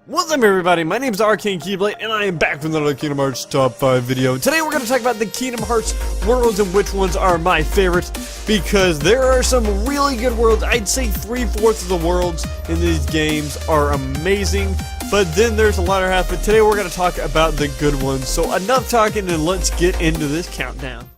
What's up everybody, my name is Arcane Keyblade and I am back with another Kingdom Hearts Top 5 video. Today we're going to talk about the Kingdom Hearts worlds and which ones are my favorite, because there are some really good worlds. I'd say 3/4 of the worlds in these games are amazing, but then there's a latter half. But today we're going to talk about the good ones. So enough talking and let's get into this countdown.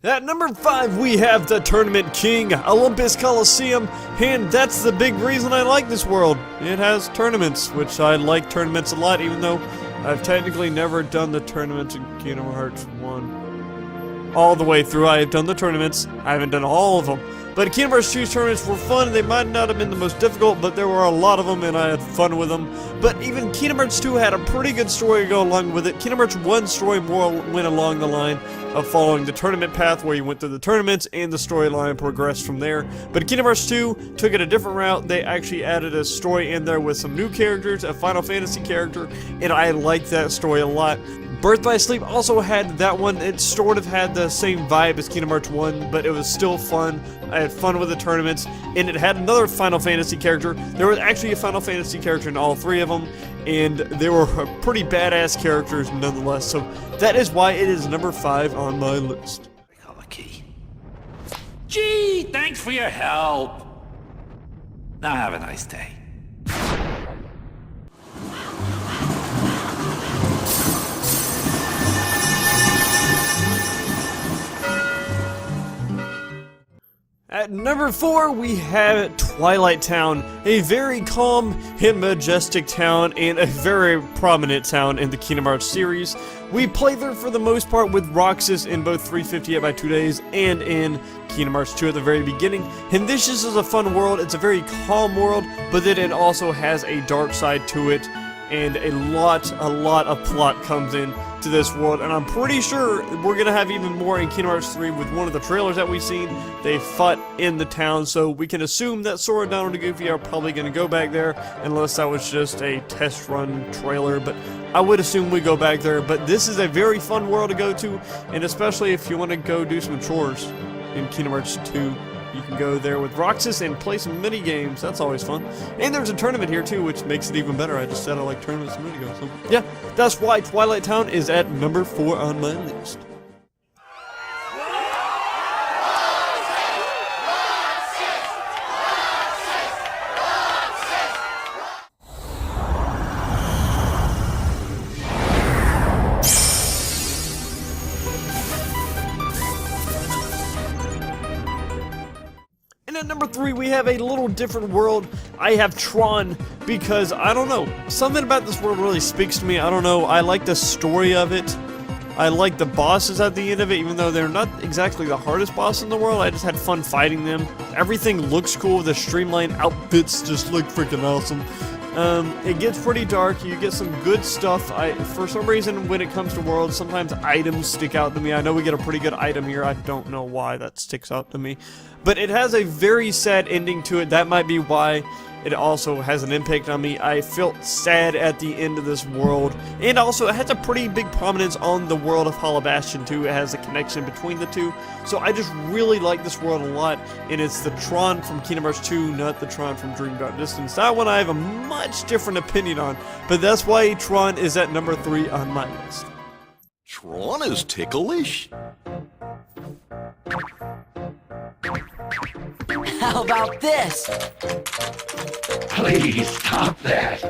At number 5, we have the Tournament King, Olympus Coliseum, and that's the big reason I like this world. It has tournaments, which I like tournaments a lot, even though I've technically never done the tournaments in Kingdom Hearts 1. All the way through, I have done the tournaments. I haven't done all of them. But Kingdom Hearts 2's tournaments were fun. They might not have been the most difficult, but there were a lot of them, and I had fun with them. But even Kingdom Hearts 2 had a pretty good story to go along with it. Kingdom Hearts 1's story more went along the line of following the tournament path, where you went through the tournaments, and the storyline progressed from there. But Kingdom Hearts 2 took it a different route. They actually added a story in there with some new characters, a Final Fantasy character, and I liked that story a lot. Birth by Sleep also had that one. It sort of had the same vibe as Kingdom Hearts 1, but it was still fun. I had fun with the tournaments, and it had another Final Fantasy character. There was actually a Final Fantasy character in all three of them, and they were pretty badass characters nonetheless. So that is why it is number 5 on my list. I got the key. Gee, thanks for your help. Now have a nice day. At number 4, we have Twilight Town, a very calm and majestic town, and a very prominent town in the Kingdom Hearts series. We play there for the most part with Roxas in both 358 by 2 days and in Kingdom Hearts 2 at the very beginning. And this just is a fun world. It's a very calm world, but then it also has a dark side to it, and a lot of plot comes in to this world, and I'm pretty sure we're gonna have even more in Kingdom Hearts 3 with one of the trailers that we've seen. They fought in the town, so we can assume that Sora, Donald, and Goofy are probably gonna go back there, unless that was just a test run trailer, but I would assume we go back there. But this is a very fun world to go to, and especially if you want to go do some chores in Kingdom Hearts 2. You can go there with Roxas and play some mini games. That's always fun. And there's a tournament here too, which makes it even better. I just said I like tournaments a minute ago. So yeah, that's why Twilight Town is at number 4 on my list. And at number 3, we have a little different world. I have Tron, because, I don't know, something about this world really speaks to me. I don't know, I like the story of it. I like the bosses at the end of it, even though they're not exactly the hardest boss in the world. I just had fun fighting them. Everything looks cool. The streamlined outfits just look freaking awesome. It gets pretty dark. You get some good stuff. For some reason, when it comes to worlds, sometimes items stick out to me. I know we get a pretty good item here. I don't know why that sticks out to me. But it has a very sad ending to it. That might be why it also has an impact on me. I felt sad at the end of this world. And also, it has a pretty big prominence on the world of Hollow Bastion, too. It has a connection between the two. So I just really like this world a lot. And it's the Tron from Kingdom Hearts 2, not the Tron from Dream Drop Distance. That one I have a much different opinion on. But that's why Tron is at number 3 on my list. Tron is ticklish. How about this? Please stop that.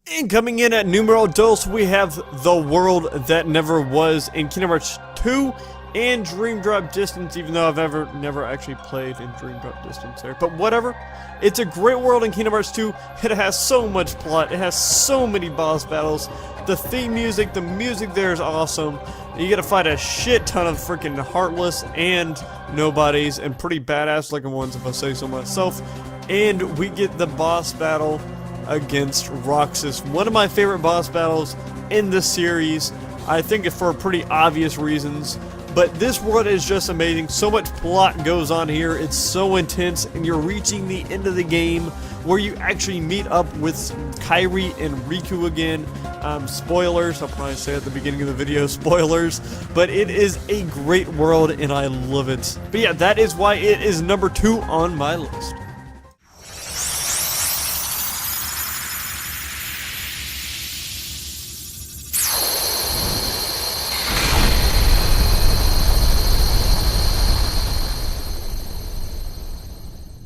And coming in at numero dos, we have the world that never was in Kingdom Hearts 2 and Dream Drop Distance, even though I've never actually played in Dream Drop Distance there. But whatever. It's a great world in Kingdom Hearts 2. It has so much plot. It has so many boss battles. The theme music, the music there is awesome. You gotta fight a shit ton of freaking Heartless and Nobodies, and pretty badass looking ones if I say so myself. And we get the boss battle against Roxas. One of my favorite boss battles in the series. I think it's for pretty obvious reasons. but this world is just amazing. So much plot goes on here. It's so intense, and you're reaching the end of the game where you actually meet up with Kairi and Riku again. Spoilers, I'll probably say at the beginning of the video, spoilers, but it is a great world and I love it. But yeah, that is why it is number 2 on my list.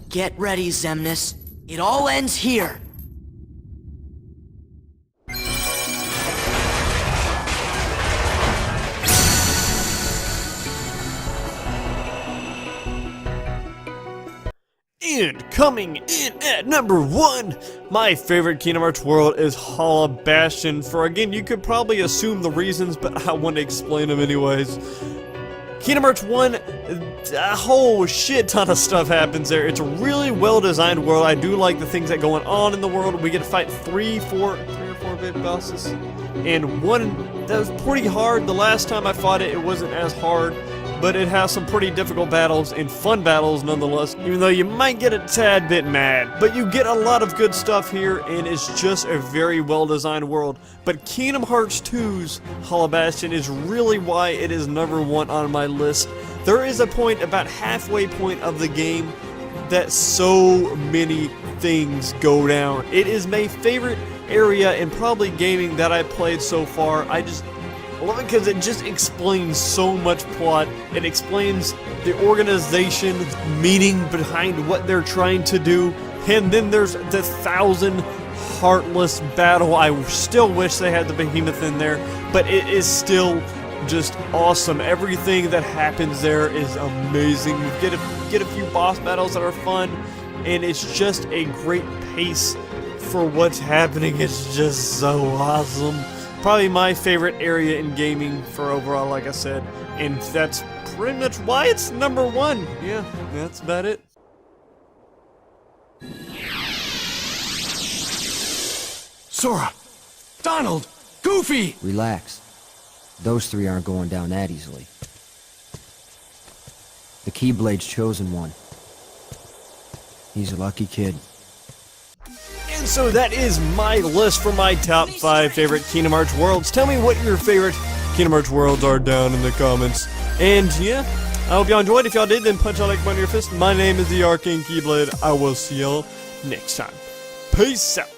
Get ready, Xemnas. It all ends here. And coming in at number 1, my favorite Kingdom Hearts world is Hollow Bastion. For again, you could probably assume the reasons, but I want to explain them anyways. Kingdom Hearts 1, a whole shit ton of stuff happens there. It's a really well-designed world. I do like the things that going on in the world. We get to fight 3 or 4 big bosses, and one that was pretty hard. The last time I fought it, it wasn't as hard, but it has some pretty difficult battles and fun battles nonetheless, even though you might get a tad bit mad. But you get a lot of good stuff here, and it's just a very well-designed world. But Kingdom Hearts 2's Hollow Bastion is really why it is number 1 on my list. There is a point, about halfway point of the game, that so many things go down. It is my favorite area and probably gaming that I played so far. I just love it because it just explains so much plot. It explains the organization, meaning behind what they're trying to do. And then there's the 1,000 heartless battle. I still wish they had the behemoth in there, but it is still just awesome. Everything that happens there is amazing. You get a few boss battles that are fun, and it's just a great pace for what's happening. It's just so awesome. Probably my favorite area in gaming for overall, like I said, and that's pretty much why it's number 1. Yeah, that's about it. Sora! Donald! Goofy! Relax. Those 3 aren't going down that easily. The Keyblade's chosen one. He's a lucky kid. And so that is my list for my top 5 favorite Kingdom Hearts worlds. Tell me what your favorite Kingdom Hearts worlds are down in the comments. And yeah, I hope y'all enjoyed. If y'all did, then punch that like button in your fist. My name is the Arcane Keyblade. I will see y'all next time. Peace out.